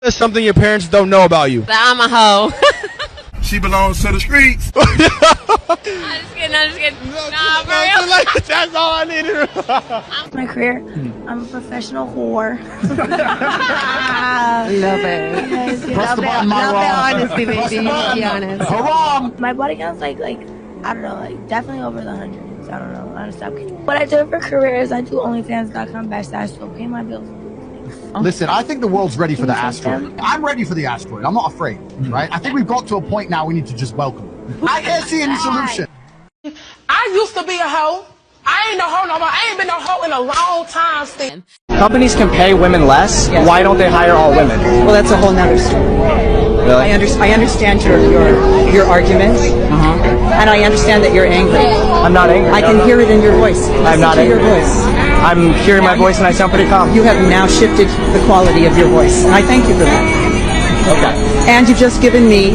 That's something your parents don't know about you. That I'm a hoe. She belongs to the streets. I'm just kidding. Nah, for real. That's all I needed. My career, I'm a professional whore. Love it. Yes, Love that honesty, baby. Be honest. my body count's like I don't know, like definitely over the hundreds. I don't know. I don't stop. What I do for career is I do onlyfans.com/so pay my bills. Listen, I think the world's ready for the asteroid. I'm ready for the asteroid. I'm not afraid, right? I think we've got to a point now we need to just welcome it. I can't see any solution. I used to be a hoe. I ain't no hoe no more. I ain't been no hoe in a long time. Still. Companies can pay women less. Yes. Why don't they hire all women? Well, that's a whole nother story. Really? I understand your argument, and I understand that you're angry. I'm not angry. I can hear it in your voice. I'm not angry. Your voice. I'm hearing my voice and I sound pretty calm. You have now shifted the quality of your voice, and I thank you for that. Okay. And you've just given me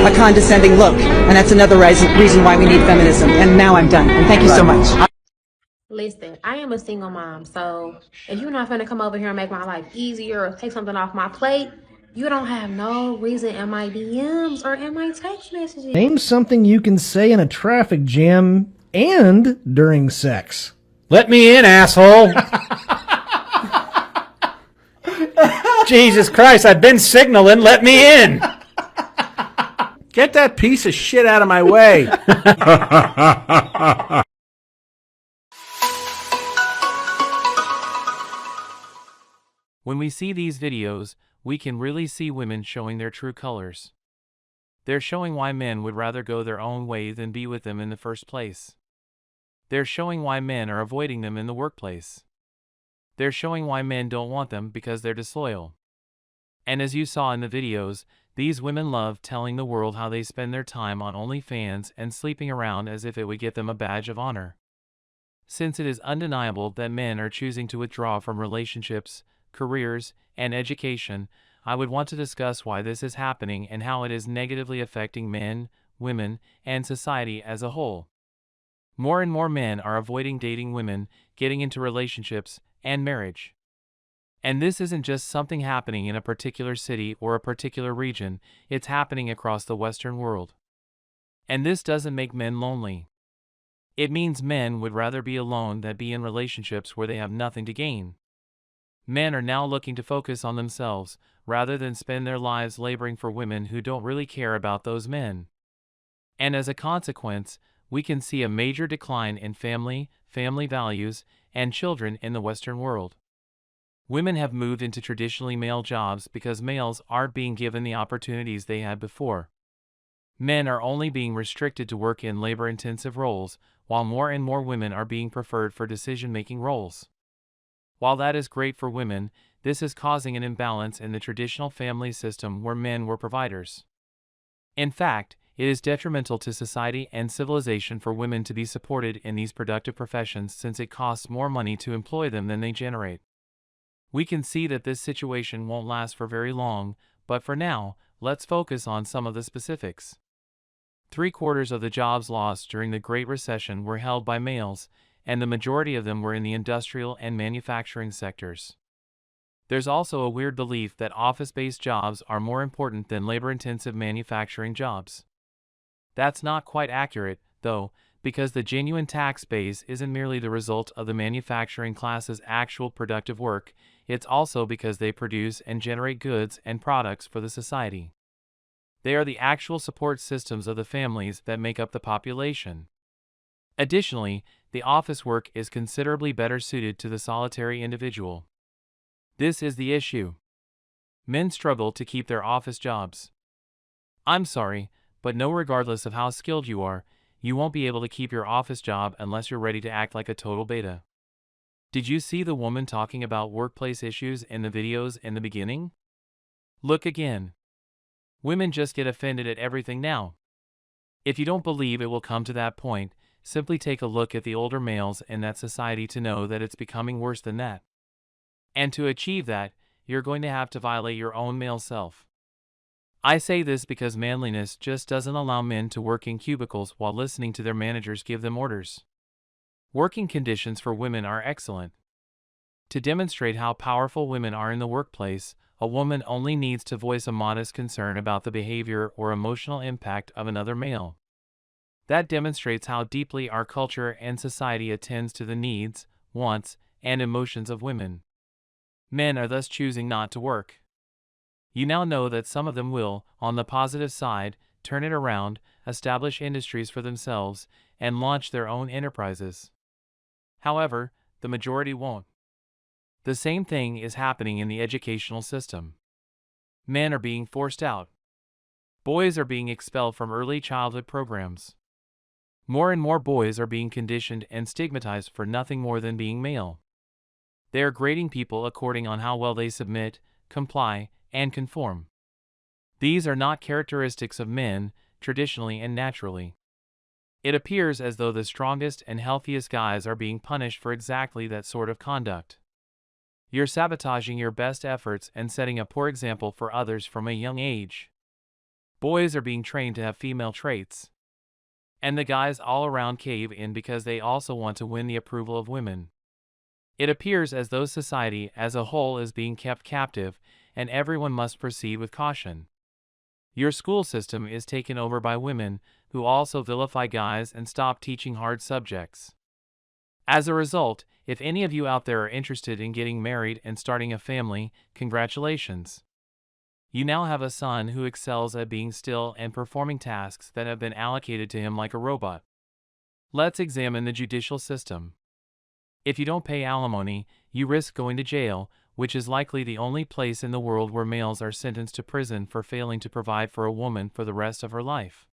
a condescending look, and that's another reason why we need feminism. And now I'm done. And thank you so much. Listen, I am a single mom, so if you're not gonna come over here and make my life easier or take something off my plate, you don't have no reason in my DMs or in my text messages. Name something you can say in a traffic jam and during sex. Let me in, asshole. Jesus Christ, I've been signaling. Let me in. Get that piece of shit out of my way. When we see these videos, we can really see women showing their true colors. They're showing why men would rather go their own way than be with them in the first place. They're showing why men are avoiding them in the workplace. They're showing why men don't want them because they're disloyal. And as you saw in the videos, these women love telling the world how they spend their time on OnlyFans and sleeping around as if it would get them a badge of honor. Since it is undeniable that men are choosing to withdraw from relationships, careers, and education, I would want to discuss why this is happening and how it is negatively affecting men, women, and society as a whole. More and more men are avoiding dating women, getting into relationships, and marriage. And this isn't just something happening in a particular city or a particular region, it's happening across the Western world. And this doesn't make men lonely. It means men would rather be alone than be in relationships where they have nothing to gain. Men are now looking to focus on themselves, rather than spend their lives laboring for women who don't really care about those men. And as a consequence, we can see a major decline in family values, and children in the Western world. Women have moved into traditionally male jobs because males aren't being given the opportunities they had before. Men are only being restricted to work in labor-intensive roles, while more and more women are being preferred for decision-making roles. While that is great for women, this is causing an imbalance in the traditional family system where men were providers. In fact, it is detrimental to society and civilization for women to be supported in these productive professions since it costs more money to employ them than they generate. We can see that this situation won't last for very long, but for now, let's focus on some of the specifics. 3/4 of the jobs lost during the Great Recession were held by males, and the majority of them were in the industrial and manufacturing sectors. There's also a weird belief that office-based jobs are more important than labor-intensive manufacturing jobs. That's not quite accurate, though, because the genuine tax base isn't merely the result of the manufacturing class's actual productive work, it's also because they produce and generate goods and products for the society. They are the actual support systems of the families that make up the population. Additionally, the office work is considerably better suited to the solitary individual. This is the issue. Men struggle to keep their office jobs. I'm sorry, but no, regardless of how skilled you are, you won't be able to keep your office job unless you're ready to act like a total beta. Did you see the woman talking about workplace issues in the videos in the beginning? Look again. Women just get offended at everything now. If you don't believe it will come to that point, simply take a look at the older males in that society to know that it's becoming worse than that. And to achieve that, you're going to have to violate your own male self. I say this because manliness just doesn't allow men to work in cubicles while listening to their managers give them orders. Working conditions for women are excellent. To demonstrate how powerful women are in the workplace, a woman only needs to voice a modest concern about the behavior or emotional impact of another male. That demonstrates how deeply our culture and society attends to the needs, wants, and emotions of women. Men are thus choosing not to work. You now know that some of them will, on the positive side, turn it around, establish industries for themselves, and launch their own enterprises. However, the majority won't. The same thing is happening in the educational system. Men are being forced out. Boys are being expelled from early childhood programs. More and more boys are being conditioned and stigmatized for nothing more than being male. They are grading people according on how well they submit, comply, and conform. These are not characteristics of men, traditionally and naturally. It appears as though the strongest and healthiest guys are being punished for exactly that sort of conduct. You're sabotaging your best efforts and setting a poor example for others from a young age. Boys are being trained to have female traits. And the guys all around cave in because they also want to win the approval of women. It appears as though society as a whole is being kept captive, and everyone must proceed with caution. Your school system is taken over by women, who also vilify guys and stop teaching hard subjects. As a result, if any of you out there are interested in getting married and starting a family, congratulations. You now have a son who excels at being still and performing tasks that have been allocated to him like a robot. Let's examine the judicial system. If you don't pay alimony, you risk going to jail, which is likely the only place in the world where males are sentenced to prison for failing to provide for a woman for the rest of her life.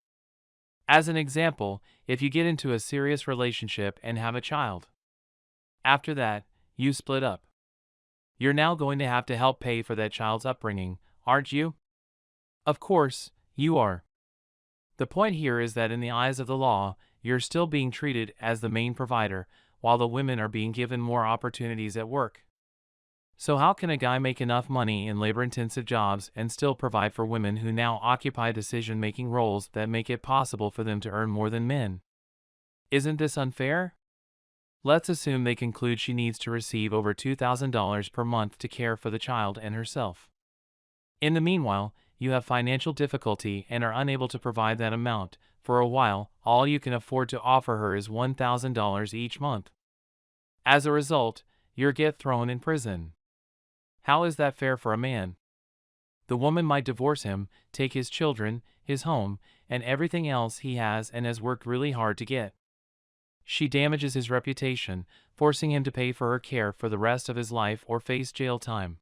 As an example, if you get into a serious relationship and have a child. After that, you split up. You're now going to have to help pay for that child's upbringing, aren't you? Of course, you are. The point here is that in the eyes of the law, you're still being treated as the main provider, while the women are being given more opportunities at work. So how can a guy make enough money in labor-intensive jobs and still provide for women who now occupy decision-making roles that make it possible for them to earn more than men? Isn't this unfair? Let's assume they conclude she needs to receive over $2,000 per month to care for the child and herself. In the meanwhile, you have financial difficulty and are unable to provide that amount. For a while, all you can afford to offer her is $1,000 each month. As a result, you get thrown in prison. How is that fair for a man? The woman might divorce him, take his children, his home, and everything else he has and has worked really hard to get. She damages his reputation, forcing him to pay for her care for the rest of his life or face jail time.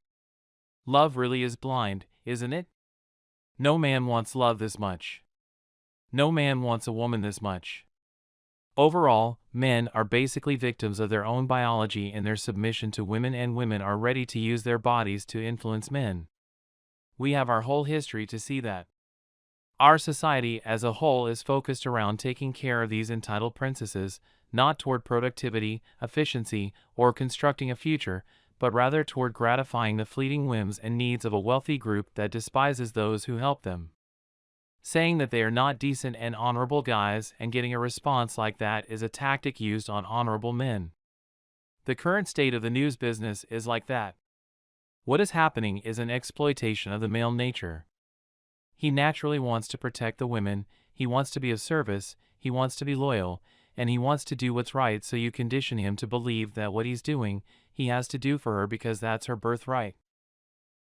Love really is blind, isn't it? No man wants love this much. No man wants a woman this much. Overall, men are basically victims of their own biology in their submission to women, and women are ready to use their bodies to influence men. We have our whole history to see that. Our society as a whole is focused around taking care of these entitled princesses, not toward productivity, efficiency, or constructing a future, but rather toward gratifying the fleeting whims and needs of a wealthy group that despises those who help them. Saying that they are not decent and honorable guys and getting a response like that is a tactic used on honorable men. The current state of the news business is like that. What is happening is an exploitation of the male nature. He naturally wants to protect the women, he wants to be of service, he wants to be loyal, and he wants to do what's right, so you condition him to believe that what he's doing, he has to do for her because that's her birthright.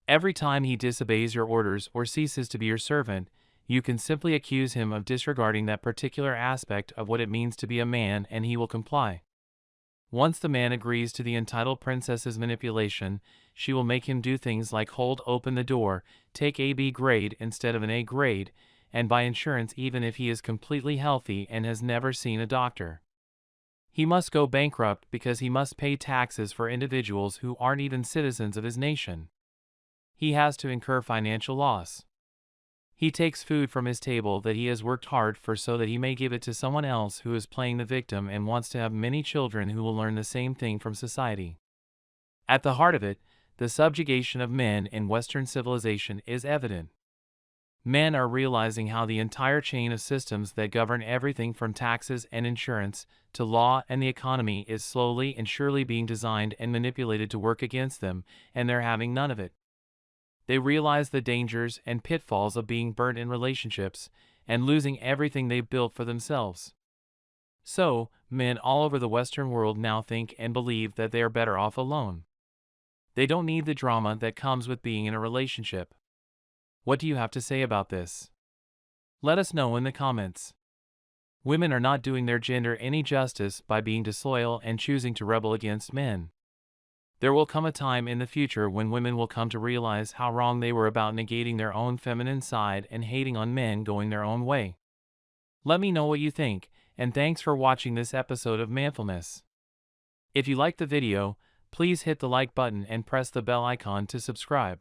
Every time he disobeys your orders or ceases to be your servant, you can simply accuse him of disregarding that particular aspect of what it means to be a man, and he will comply. Once the man agrees to the entitled princess's manipulation, she will make him do things like hold open the door, take a B grade instead of an A grade, and buy insurance even if he is completely healthy and has never seen a doctor. He must go bankrupt because he must pay taxes for individuals who aren't even citizens of his nation. He has to incur financial loss. He takes food from his table that he has worked hard for so that he may give it to someone else who is playing the victim and wants to have many children who will learn the same thing from society. At the heart of it, the subjugation of men in Western civilization is evident. Men are realizing how the entire chain of systems that govern everything from taxes and insurance to law and the economy is slowly and surely being designed and manipulated to work against them, and they're having none of it. They realize the dangers and pitfalls of being burnt in relationships and losing everything they've built for themselves. So, men all over the Western world now think and believe that they are better off alone. They don't need the drama that comes with being in a relationship. What do you have to say about this? Let us know in the comments. Women are not doing their gender any justice by being disloyal and choosing to rebel against men. There will come a time in the future when women will come to realize how wrong they were about negating their own feminine side and hating on men going their own way. Let me know what you think, and thanks for watching this episode of Manfulness. If you liked the video, please hit the like button and press the bell icon to subscribe.